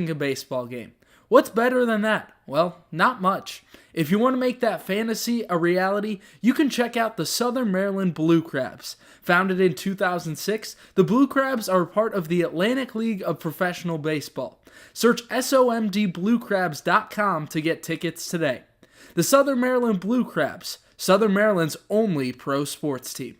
watching a baseball game. What's better than that? Well, not much. If you want to make that fantasy a reality, you can check out the Southern Maryland Blue Crabs. Founded in 2006, the Blue Crabs are part of the Atlantic League of Professional Baseball. Search somdbluecrabs.com to get tickets today. The Southern Maryland Blue Crabs, Southern Maryland's only pro sports team.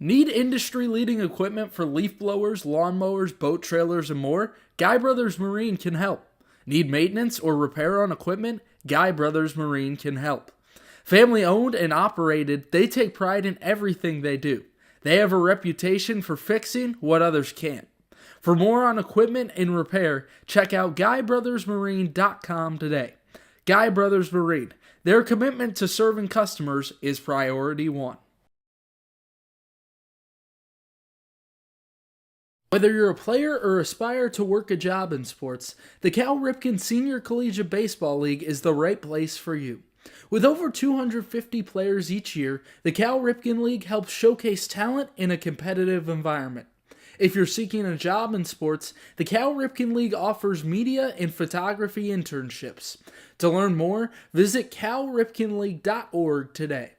Need industry-leading equipment for leaf blowers, lawnmowers, boat trailers, and more? Guy Brothers Marine can help. Need maintenance or repair on equipment? Guy Brothers Marine can help. Family owned and operated, they take pride in everything they do. They have a reputation for fixing what others can't. For more on equipment and repair, check out GuyBrothersMarine.com today. Guy Brothers Marine. Their commitment to serving customers is priority one. Whether you're a player or aspire to work a job in sports, the Cal Ripken Senior Collegiate Baseball League is the right place for you. With over 250 players each year, the Cal Ripken League helps showcase talent in a competitive environment. If you're seeking a job in sports, the Cal Ripken League offers media and photography internships. To learn more, visit calripkenleague.org today.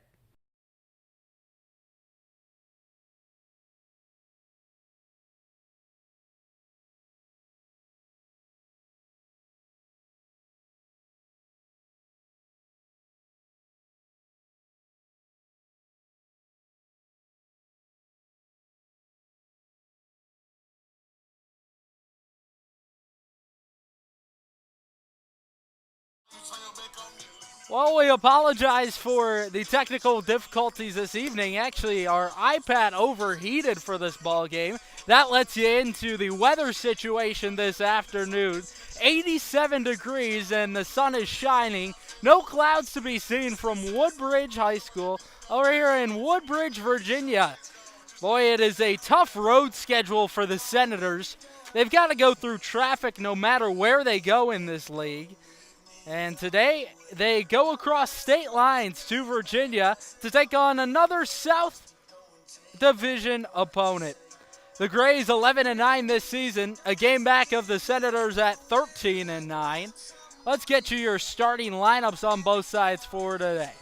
Well, we apologize for the technical difficulties this evening. Actually, our iPad overheated for this ball game. That lets you into the weather situation this afternoon. 87 degrees and the sun is shining. No clouds to be seen from Woodbridge High School over here in Woodbridge, Virginia. Boy, it is a tough road schedule for the Senators. They've got to go through traffic no matter where they go in this league. And today, they go across state lines to Virginia to take on another South Division opponent. The Grays 11-9 this season, a game back of the Senators at 13-9. Let's get you your starting lineups on both sides for today.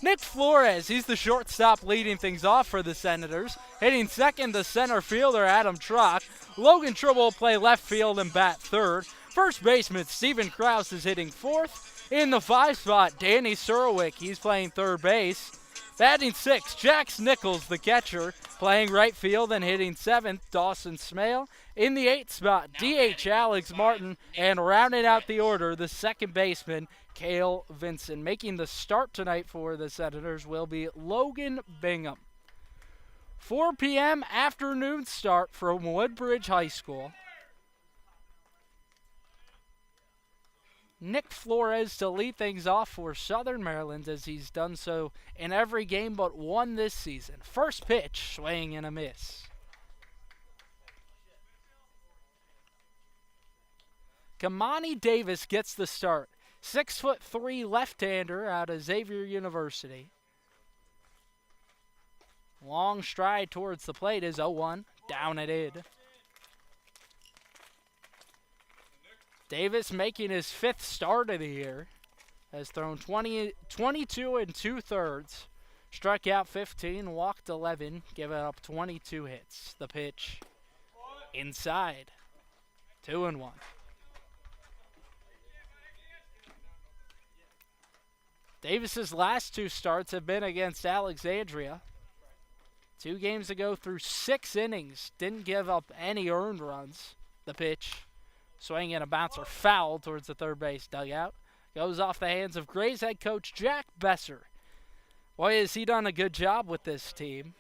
Nick Flores, he's the shortstop leading things off for the Senators. Hitting second, the center fielder, Adam Trock. Logan Tribble will play left field and bat third. First baseman Steven Krause is hitting fourth. In the 5 spot, Danny Surwick, he's playing third base. Batting sixth, Jax Nichols, the catcher, playing right field and hitting seventh, Dawson Smale. In the 8th spot, DH Alex Martin, and rounding out the order, the second baseman, Cale Vinson. Making the start tonight for the Senators will be Logan Bingham. 4 p.m. afternoon start from Woodbridge High School. Nick Flores to lead things off for Southern Maryland, as he's done so in every game but one this season. First pitch, swing and a miss. Kamani Davis gets the start. 6'3" left-hander out of Xavier University. Long stride towards the plate is 0-1. Down it in. Davis making his 5th start of the year. Has thrown 22 2/3. Struck out 15, walked 11, given up 22 hits. The pitch inside. 2-1. Davis's last 2 starts have been against Alexandria. 2 games ago through 6 innings. Didn't give up any earned runs. The pitch. Swing and a bouncer foul towards the third base dugout. Goes off the hands of Grays head coach Jack Besser. Boy, has he done a good job with this team.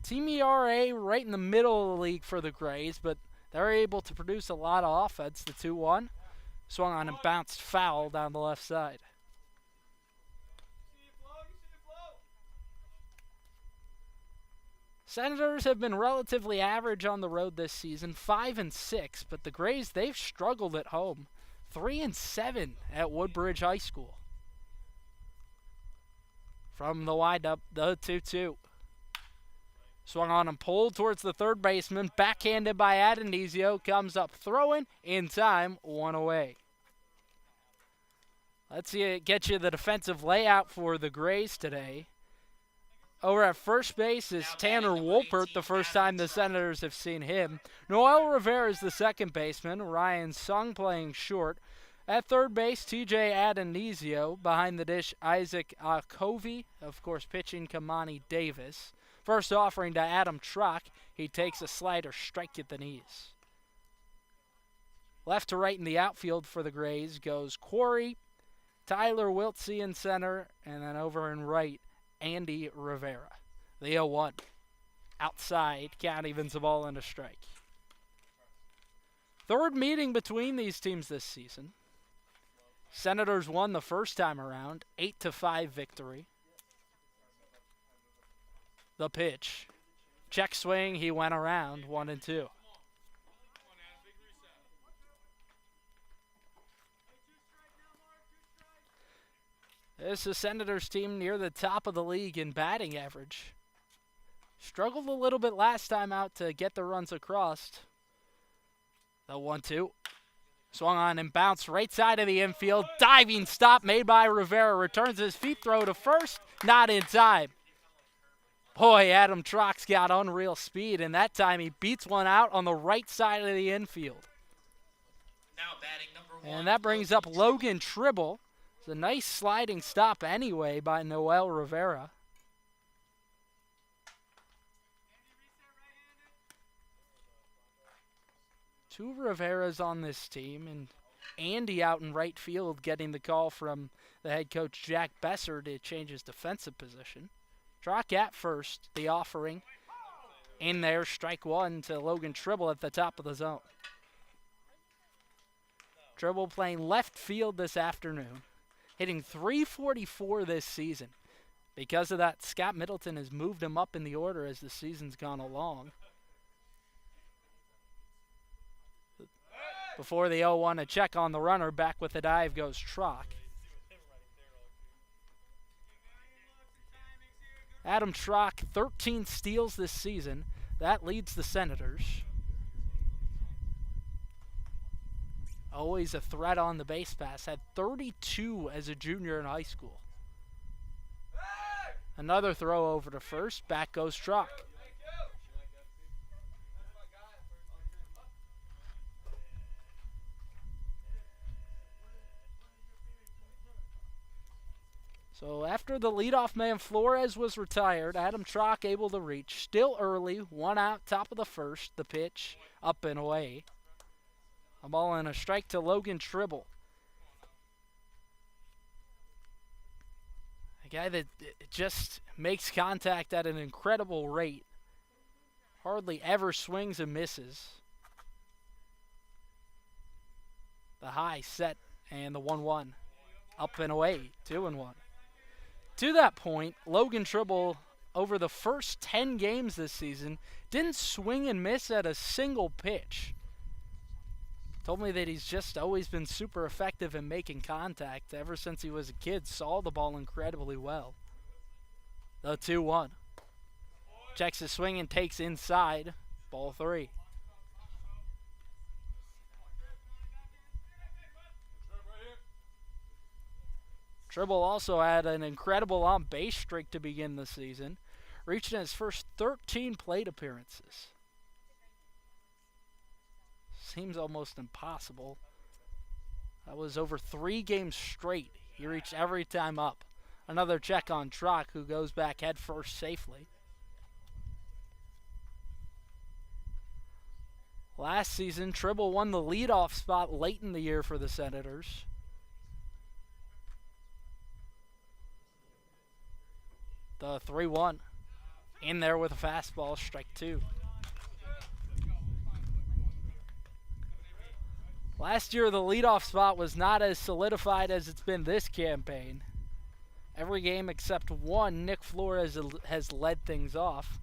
Team ERA right in the middle of the league for the Grays, but they're able to produce a lot of offense. The 2-1. Swung on and bounced foul down the left side. Senators have been relatively average on the road this season, 5-6, but the Grays, they've struggled at home. 3-7 at Woodbridge High School. From the windup, the 2-2. Swung on and pulled towards the third baseman. Backhanded by Adonisio. Comes up throwing. In time, one away. Let's get you the defensive layout for the Grays today. Over at first base is Tanner Wolpert, the first time the Senators have seen him. Noel Rivera is the second baseman. Ryan Sung playing short. At third base, TJ Adonisio. Behind the dish, Isaac Covey. Of course, pitching Kamani Davis. First offering to Adam Trock. He takes a slider, strike at the knees. Left to right in the outfield for the Grays goes Quarry, Tyler Wiltsey in center, and then over in right, Andy Rivera. The 0-1. Outside, count evens the ball and a strike. Third meeting between these teams this season. Senators won the first time around, 8-5 victory. The pitch. Check swing, he went around, 1-2. This is the Senators team near the top of the league in batting average. Struggled a little bit last time out to get the runs across. The 1-2. Swung on and bounced right side of the infield. Diving stop made by Rivera. Returns his feet throw to first. Not in time. Boy, Adam Trock's got unreal speed, and that time he beats one out on the right side of the infield. Now batting number 1. And that brings up Logan Tribble. It's a nice sliding stop anyway by Noel Rivera. Two Riveras on this team, and Andy out in right field getting the call from the head coach Jack Besser to change his defensive position. Trock at first, the offering. In there, strike one to Logan Tribble at the top of the zone. Tribble playing left field this afternoon. Hitting .344 this season. Because of that, Scott Middleton has moved him up in the order as the season's gone along. Before the 0-1, a check on the runner. Back with the dive goes Trock. Adam Trock, 13 steals this season. That leads the Senators. Always a threat on the base pass. Had 32 as a junior in high school. Another throw over to first. Back goes Trock. So after the leadoff man Flores was retired, Adam Trock able to reach. Still early, one out, top of the first. The pitch, up and away. A ball and a strike to Logan Tribble. A guy that just makes contact at an incredible rate. Hardly ever swings and misses. The high set and the 1-1. Up and away, 2-1. To that point, Logan Tribble, over the first 10 games this season, didn't swing and miss at a single pitch. Told me that he's just always been super effective in making contact. Ever since he was a kid, saw the ball incredibly well. The 2-1. Checks his swing and takes inside. Ball 3. Tribble also had an incredible on-base streak to begin the season, reaching his first 13 plate appearances. Seems almost impossible. That was over 3 games straight. He reached every time up. Another check on Trock, who goes back head first safely. Last season, Tribble won the leadoff spot late in the year for the Senators. The 3-1. In there with a fastball, strike 2. Last year, the leadoff spot was not as solidified as it's been this campaign. Every game except one, Nick Flores has led things off.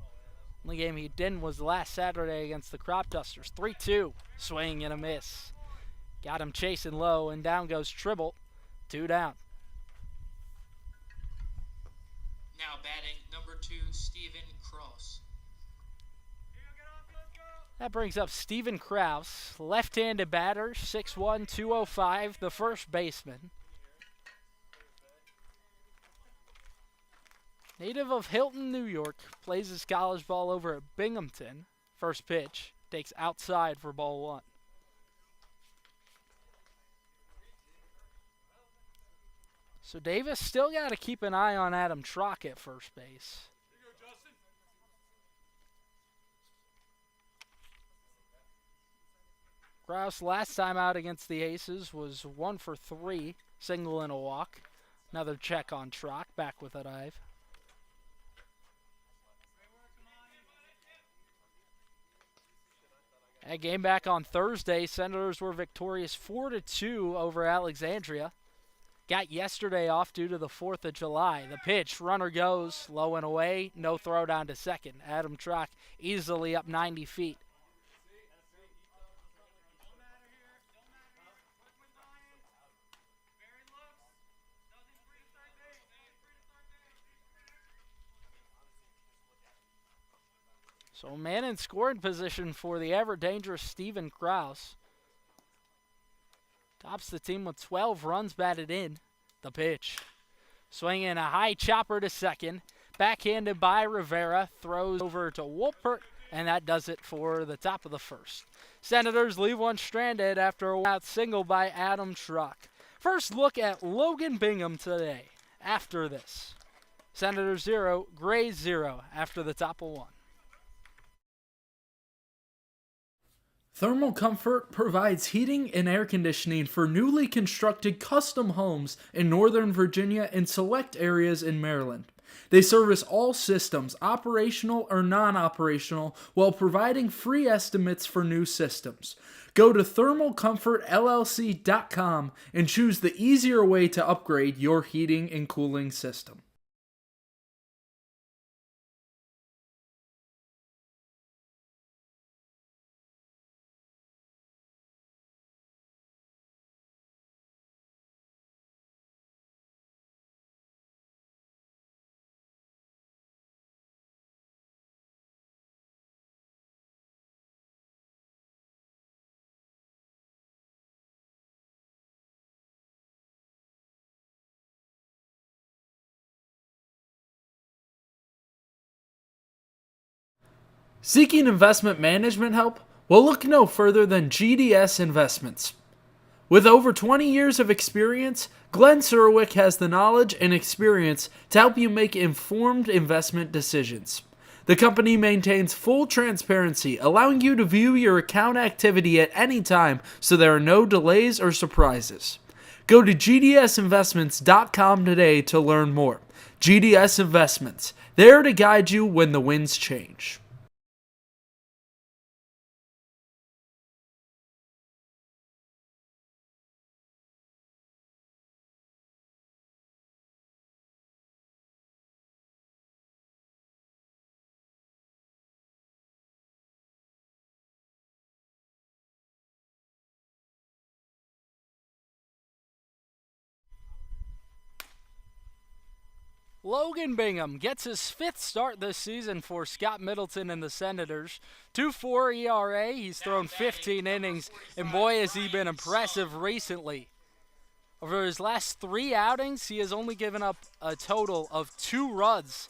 Only game he didn't was last Saturday against the Crop Dusters. 3-2, swing and a miss. Got him chasing low, and down goes Tribble. 2 down. Now batting number 2, Stephen Cross. That brings up Steven Kraus, left-handed batter, 6'1", 205, the first baseman. Native of Hilton, New York, plays his college ball over at Binghamton. First pitch, takes outside for ball 1. So Davis still got to keep an eye on Adam Trock at first base. Kraus last time out against the Aces was 1 for 3, single and a walk. Another check on Trock, back with a dive. That game back on Thursday, Senators were victorious 4-2 over Alexandria. Got yesterday off due to the 4th of July. The pitch, runner goes, low and away, no throw down to second. Adam Trock easily up 90 feet. So man in scoring position for the ever-dangerous Steven Kraus. Tops the team with 12 runs batted in. The pitch. Swinging a high chopper to second. Backhanded by Rivera. Throws over to Wolpert. And that does it for the top of the first. Senators leave one stranded after a out single by Adam Trock. First look at Logan Bingham today. After this. Senators 0, Grays 0 after the top of 1. Thermal Comfort provides heating and air conditioning for newly constructed custom homes in Northern Virginia and select areas in Maryland. They service all systems, operational or non-operational, while providing free estimates for new systems. Go to thermalcomfortllc.com and choose the easier way to upgrade your heating and cooling system. Seeking investment management help? Well, look no further than GDS Investments. With over 20 years of experience, Glenn Surwick has the knowledge and experience to help you make informed investment decisions. The company maintains full transparency, allowing you to view your account activity at any time so there are no delays or surprises. Go to gdsinvestments.com today to learn more. GDS Investments, there to guide you when the winds change. Logan Bingham gets his 5th start this season for Scott Middleton and the Senators. 2.4 ERA, he's thrown 15 innings, and boy has he been impressive recently. Over his last 3 outings, he has only given up a total of 2 runs.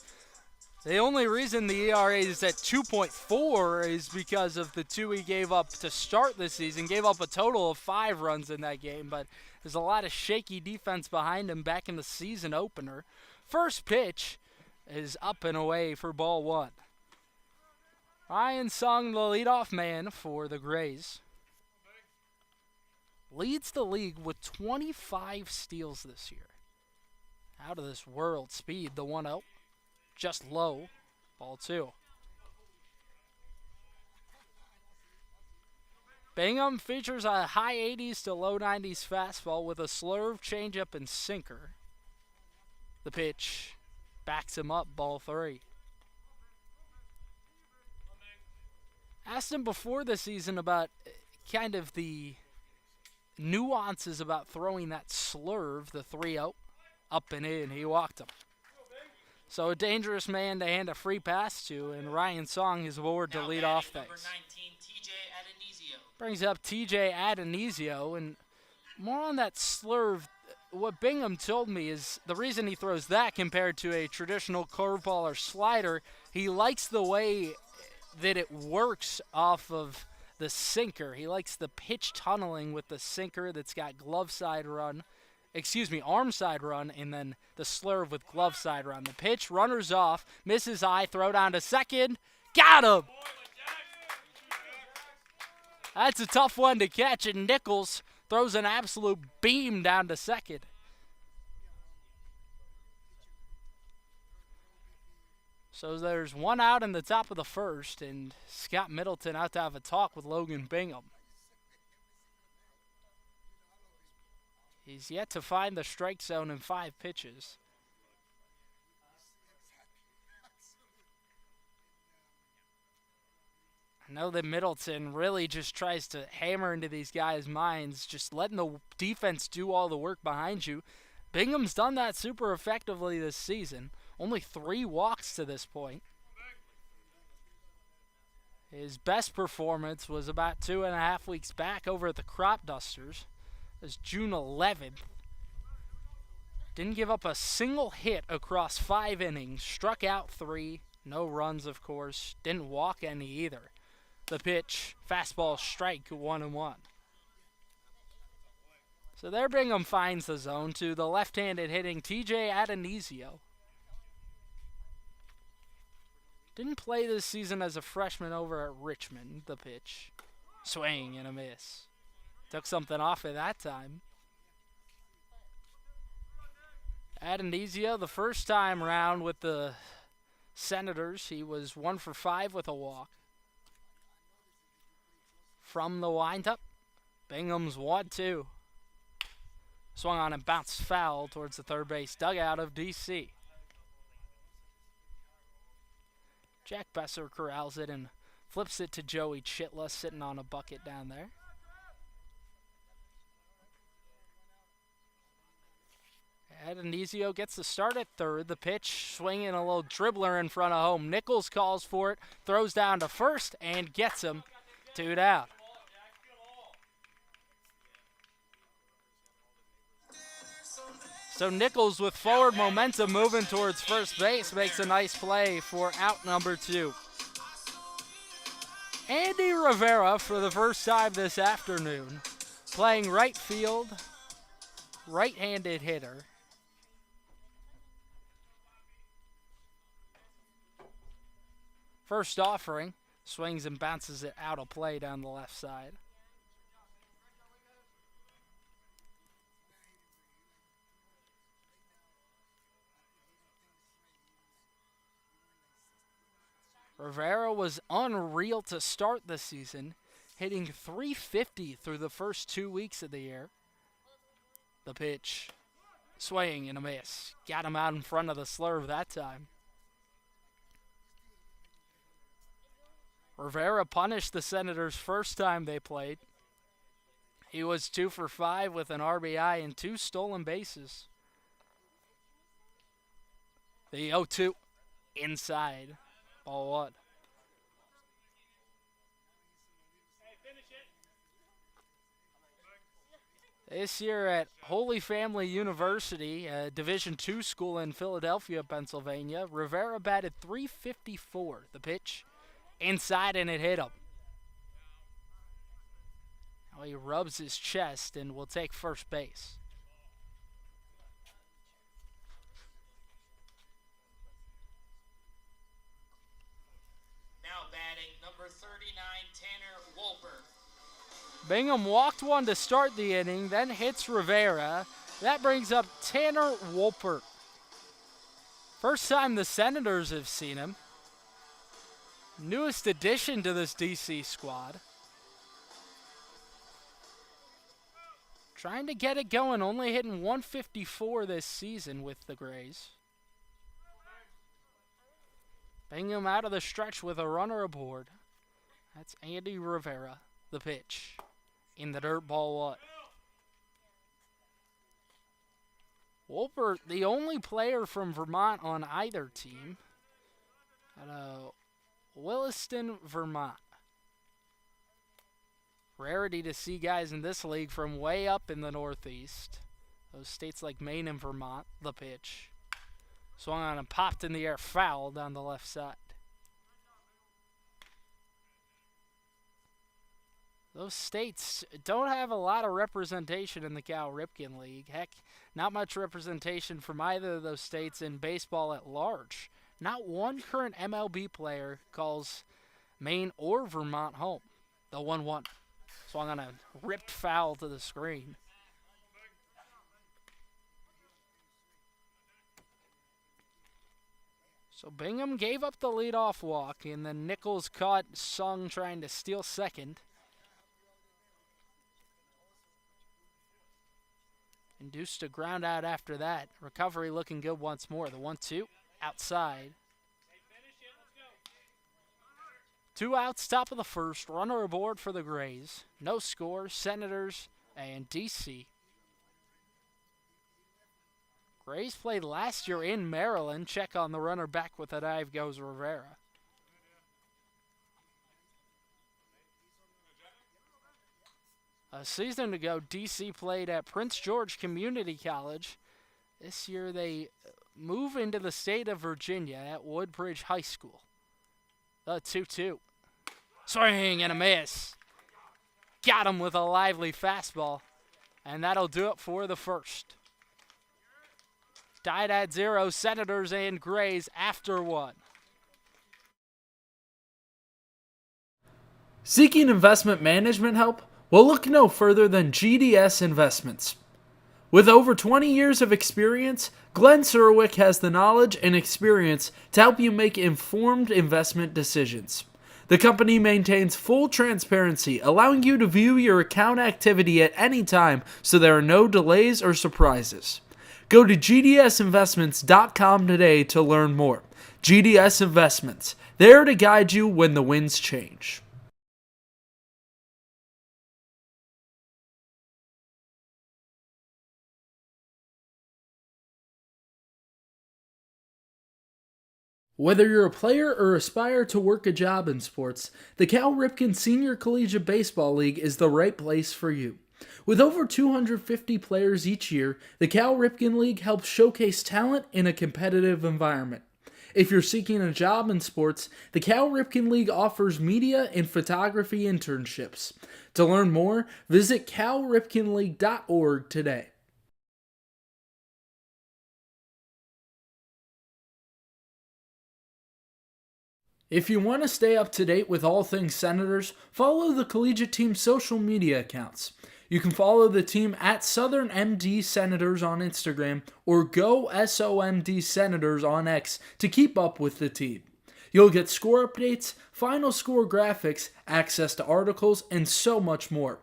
The only reason the ERA is at 2.4 is because of the 2 he gave up to start the season. Gave up a total of 5 runs in that game, but there's a lot of shaky defense behind him back in the season opener. First pitch is up and away for ball 1. Ryan Sung, the leadoff man for the Grays. Leads the league with 25 steals this year. Out of this world speed, the 1-0. Just low. Ball 2. Bingham features a high 80s to low 90s fastball with a slurve, changeup, and sinker. The pitch backs him up, ball 3. Asked him before the season about kind of the nuances about throwing that slurve, the 3-0, up and in. He walked him. So a dangerous man to hand a free pass to, and Ryan Song is aboard to lead off things. Number 19, TJ Adonisio. Brings up TJ Adonisio, and more on that slurve. What Bingham told me is the reason he throws that compared to a traditional curveball or slider, he likes the way that it works off of the sinker. He likes the pitch tunneling with the sinker that's got arm side run, and then the slurve with glove side run. The pitch, runners off, misses high, throw down to second, got him! That's a tough one to catch, and Nichols throws an absolute beam down to second. So there's one out in the top of the first, and Scott Middleton out to have a talk with Logan Bingham. He's yet to find the strike zone in 5 pitches. I know that Middleton really just tries to hammer into these guys' minds, just letting the defense do all the work behind you. Bingham's done that super effectively this season. Only 3 walks to this point. His best performance was about 2.5 weeks back over at the Crop Dusters. It was June 11th. Didn't give up a single hit across 5 innings. Struck out 3. No runs, of course. Didn't walk any either. The pitch, fastball strike, 1-1. So there Bingham finds the zone to the left-handed hitting TJ Adonisio. Didn't play this season as a freshman over at Richmond. The pitch, swing and a miss. Took something off at that time. Adonisio, the first time round with the Senators, he was 1 for 5 with a walk. From the windup, Bingham's 1-2. Swung on and bounced foul towards the third base dugout of DC. Jack Besser corrals it and flips it to Joey Chitla sitting on a bucket down there. Adonisio gets the start at third. The pitch, swinging a little dribbler in front of home. Nichols calls for it, throws down to first, and gets him. 2 down. So Nichols, with forward momentum moving towards first base, makes a nice play for out number 2. Andy Rivera, for the first time this afternoon, playing right field, right-handed hitter. First offering, swings and bounces it out of play down the left side. Rivera was unreal to start the season, hitting .350 through the first 2 weeks of the year. The pitch, swing and a miss. Got him out in front of the slurve that time. Rivera punished the Senators first time they played. He was 2 for 5 with an RBI and 2 stolen bases. The 0-2 inside. Ball 1. This year at Holy Family University, a Division II school in Philadelphia, Pennsylvania, Rivera batted .354. The pitch, inside, and it hit him. Now he rubs his chest and will take first base. Now batting number 39, Tanner Wolper. Bingham walked one to start the inning, then hits Rivera. That brings up Tanner Wolpert. First time the Senators have seen him. Newest addition to this DC squad. Trying to get it going, only hitting .154 this season with the Grays. Bingham out of the stretch with a runner aboard. That's Andy Rivera, the pitch. In the dirt, ball 1. Wolpert, the only player from Vermont on either team. Out of Williston, Vermont. Rarity to see guys in this league from way up in the Northeast. Those states like Maine and Vermont. The pitch. Swung on and popped in the air. Foul down the left side. Those states don't have a lot of representation in the Cal Ripken League. Heck, not much representation from either of those states in baseball at large. Not one current MLB player calls Maine or Vermont home. The 1-1. Swung on a ripped foul to the screen. So Bingham gave up the leadoff walk, and then Nichols caught Sung trying to steal second. Induced a ground out after that. Recovery looking good once more. The 1-2 outside. 2 outs, top of the first. Runner aboard for the Grays. No score. Senators and DC. Grays played last year in Maryland. Check on the runner back with a dive goes Rivera. A season ago, DC played at Prince George Community College. This year they move into the state of Virginia at Woodbridge High School. The 2-2. Swing and a miss. Got him with a lively fastball. And that'll do it for the first. Tied at 0, Senators and Grays after 1. Seeking investment management help? Well, look no further than GDS Investments. With over 20 years of experience, Glenn Surwick has the knowledge and experience to help you make informed investment decisions. The company maintains full transparency, allowing you to view your account activity at any time so there are no delays or surprises. Go to gdsinvestments.com today to learn more. GDS Investments, there to guide you when the winds change. Whether you're a player or aspire to work a job in sports, the Cal Ripken Senior Collegiate Baseball League is the right place for you. With over 250 players each year, the Cal Ripken League helps showcase talent in a competitive environment. If you're seeking a job in sports, the Cal Ripken League offers media and photography internships. To learn more, visit calripkenleague.org today. If you want to stay up to date with all things Senators, follow the collegiate team's social media accounts. You can follow the team at Southern MD Senators on Instagram or Go SOMD Senators on X to keep up with the team. You'll get score updates, final score graphics, access to articles, and so much more.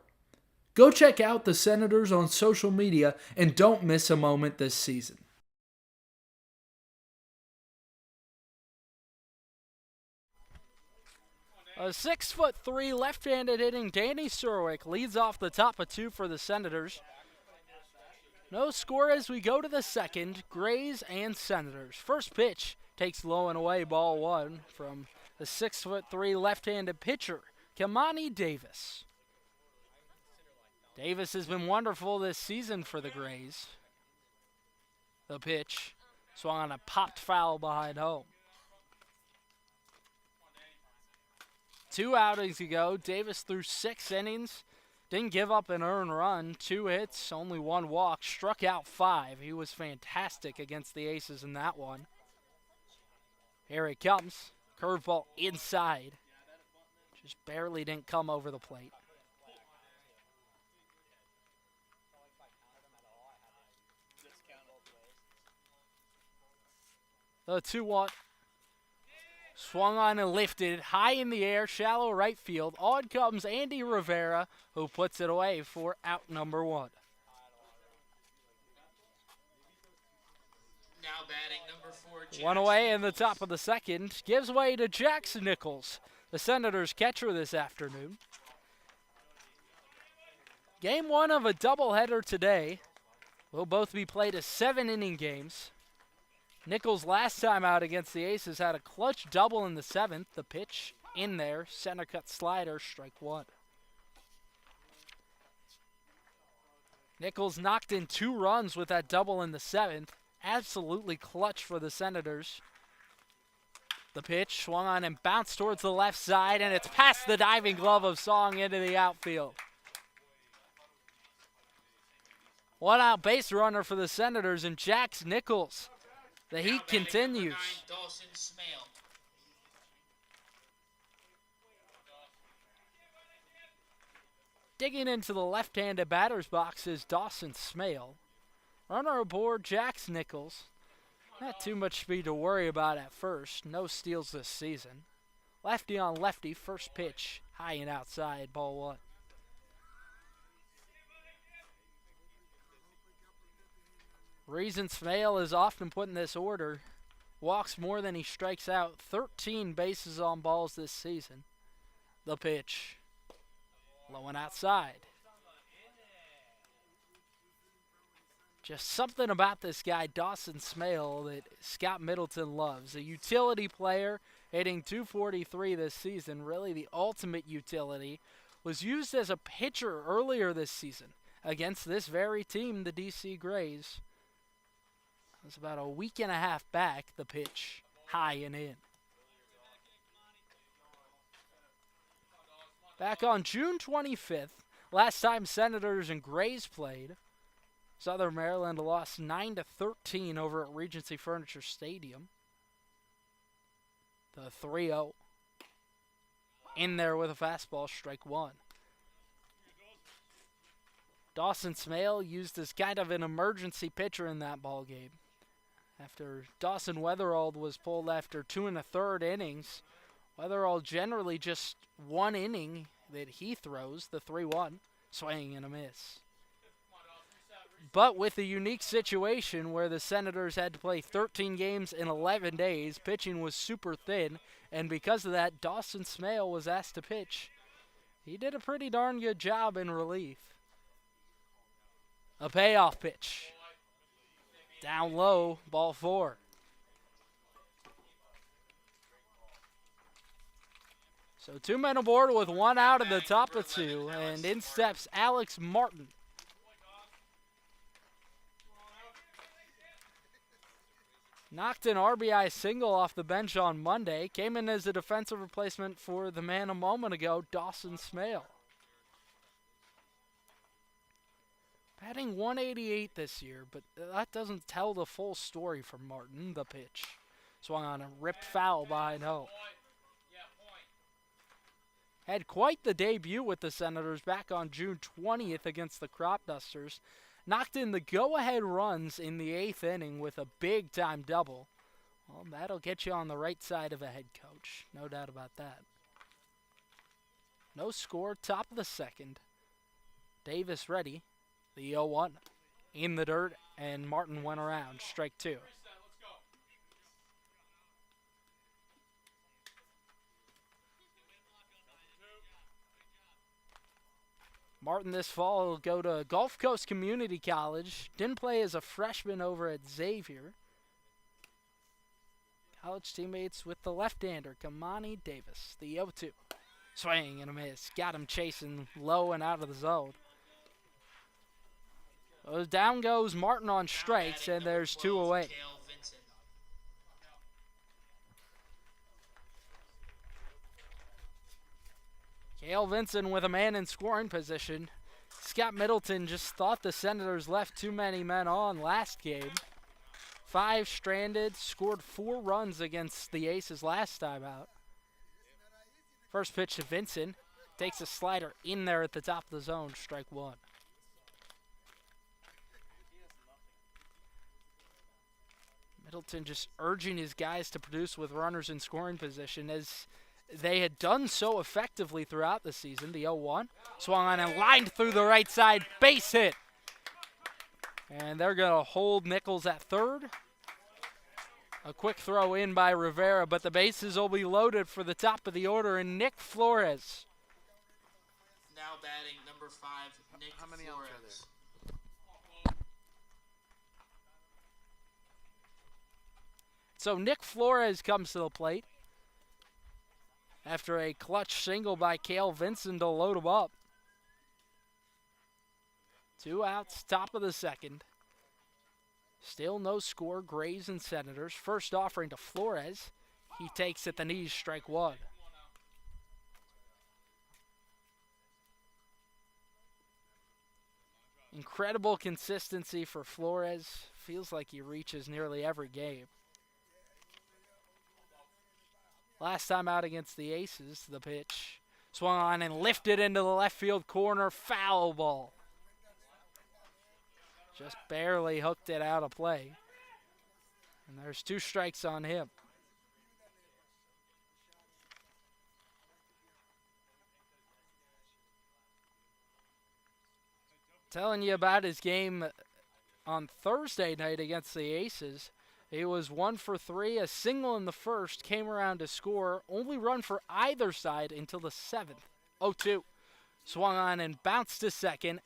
Go check out the Senators on social media and don't miss a moment this season. A 6'3" left-handed hitting Danny Surwick leads off the top of 2 for the Senators. No score as we go to the second. Grays and Senators. First pitch takes low and away, ball 1 from the 6'3" left-handed pitcher, Kamani Davis. Davis has been wonderful this season for the Grays. The pitch swung on a popped foul behind home. 2 outings ago, Davis threw 6 innings, didn't give up an earned run, 2 hits, only 1 walk, struck out 5. He was fantastic against the Aces in that one. Here it comes, curveball inside, just barely didn't come over the plate. The 2-1. Swung on and lifted high in the air, shallow right field. On comes Andy Rivera, who puts it away for out number 1. Now batting number 4, Jackson. 1 away in the top of the second. Gives way to Jackson Nichols, the Senators' catcher this afternoon. Game 1 of a doubleheader today. will both be played as 7-inning games. Nichols last time out against the Aces had a clutch double in the 7th. The pitch in there, center cut slider, strike 1. Nichols knocked in 2 runs with that double in the 7th. Absolutely clutch for the Senators. The pitch swung on and bounced towards the left side, and it's past the diving glove of Song into the outfield. 1 out base runner for the Senators and Jax Nichols. The heat continues. Dawson Smale. Digging into the left-handed batter's box is Dawson Smale. Runner aboard, Jax Nichols. Not too much speed to worry about at first. No steals this season. Lefty on lefty, first pitch, high and outside, ball 1. Reason Smale is often put in this order. Walks more than he strikes out. 13 bases on balls this season. The pitch. Low and outside. Just something about this guy, Dawson Smale, that Scott Middleton loves. A utility player, hitting .243 this season. Really the ultimate utility. Was used as a pitcher earlier this season against this very team, the DC Grays. It was about a week and a half back. The pitch, high and in. Back on June 25th, last time Senators and Grays played, Southern Maryland lost 9-13 over at Regency Furniture Stadium. The 3-0. In there with a fastball, strike 1. Dawson Smale used as kind of an emergency pitcher in that ball game. After Dawson Weatherald was pulled after 2 1/3 innings, Weatherall generally just 1 inning that he throws, the 3-1, swing and a miss. But with a unique situation where the Senators had to play 13 games in 11 days, pitching was super thin, and because of that, Dawson Smale was asked to pitch. He did a pretty darn good job in relief. A payoff pitch. Down low, ball 4. So 2 men aboard with 1 out at the top of 2, and in steps Alex Martin. Knocked an RBI single off the bench on Monday, came in as a defensive replacement for the man a moment ago, Dawson Smale. Batting .188 this year, but that doesn't tell the full story for Martin. The pitch swung on a ripped foul behind home. Had quite the debut with the Senators back on June 20th against the Crop Dusters. Knocked in the go-ahead runs in the 8th inning with a big-time double. Well, that'll get you on the right side of a head coach. No doubt about that. No score, top of the 2nd. Davis ready. The 0-1 in the dirt, and Martin went around. Strike 2. Martin this fall will go to Gulf Coast Community College. Didn't play as a freshman over at Xavier. College teammates with the left-hander, Kamani Davis. The 0-2. Swing and a miss. Got him chasing low and out of the zone. Well, down goes Martin on strikes, and there's 2 away. Cale Vinson with a man in scoring position. Scott Middleton just thought the Senators left too many men on last game. 5 stranded, scored 4 runs against the Aces last time out. First pitch to Vinson. Takes a slider in there at the top of the zone, strike 1. Middleton just urging his guys to produce with runners in scoring position as they had done so effectively throughout the season. The 0-1 swung on and lined through the right side, base hit. And they're going to hold Nichols at third. A quick throw in by Rivera, but the bases will be loaded for the top of the order, and Nick Flores. Now batting number 5, Nick How many outs are Flores. So Nick Flores comes to the plate after a clutch single by Cale Vinson to load him up. 2 outs, top of the second. Still no score, Grays and Senators. First offering to Flores. He takes at the knees, strike one. Incredible consistency for Flores. Feels like he reaches nearly every game. Last time out against the Aces, the pitch swung on and lifted into the left field corner. Foul ball. Just barely hooked it out of play. And there's 2 strikes on him. Telling you about his game on Thursday night against the Aces. He was 1 for 3, a single in the first, came around to score, only run for either side until the 7th. 0-2. Swung on and bounced to second.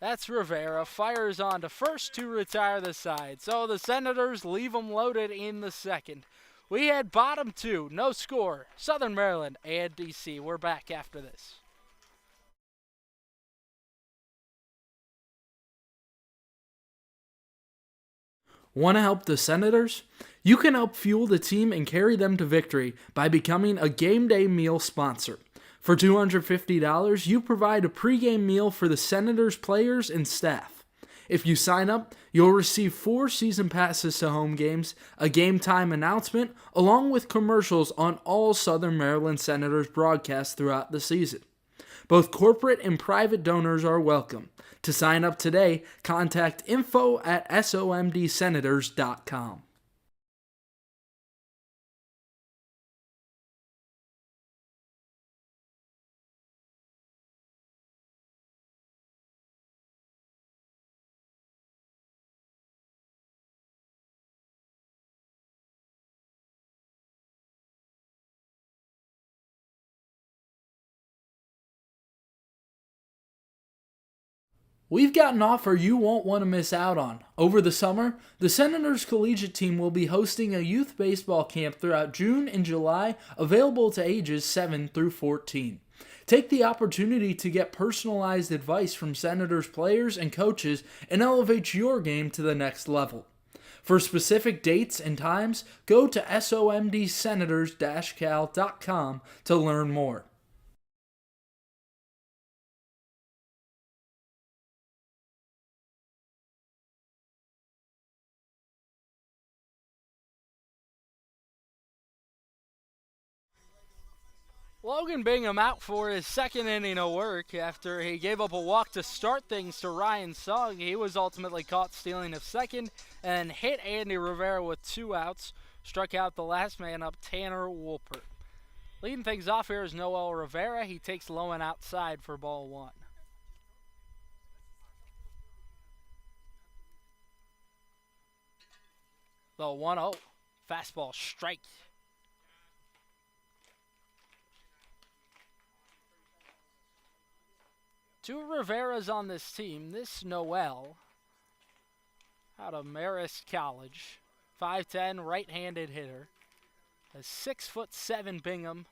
That's Rivera, fires on to first to retire the side. So the Senators leave them loaded in the second. We had bottom 2, no score. Southern Maryland and DC. We're back after this. Want to help the Senators? You can help fuel the team and carry them to victory by becoming a game day meal sponsor. For $250, you provide a pregame meal for the Senators players and staff. If you sign up, you'll receive 4 season passes to home games, a game time announcement, along with commercials on all Southern Maryland Senators broadcasts throughout the season. Both corporate and private donors are welcome. To sign up today, contact info@somdsenators.com. We've got an offer you won't want to miss out on. Over the summer, the Senators collegiate team will be hosting a youth baseball camp throughout June and July, available to ages 7 through 14. Take the opportunity to get personalized advice from Senators players and coaches and elevate your game to the next level. For specific dates and times, go to somdsenators-cal.com to learn more. Logan Bingham out for his second inning of work after he gave up a walk to start things to Ryan Sugg. He was ultimately caught stealing of second and hit Andy Rivera with 2 outs. Struck out the last man up, Tanner Wolpert. Leading things off here is Noel Rivera. He takes low and outside for ball 1. The 1-0. Fastball strike. 2 Riveras on this team. This Noel, out of Marist College, 5'10", right-handed hitter. A 6'7" Bingham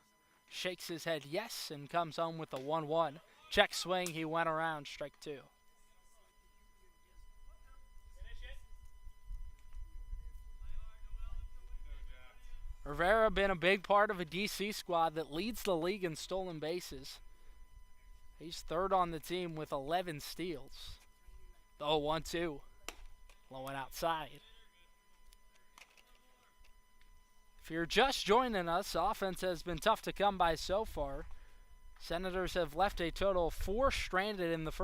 shakes his head yes and comes home with a 1-1. Check swing, he went around, strike 2. Rivera been a big part of a DC squad that leads the league in stolen bases. He's 3rd on the team with 11 steals. Oh, 1-2. Low and outside. If you're just joining us, offense has been tough to come by so far. Senators have left a total of 4 stranded in the first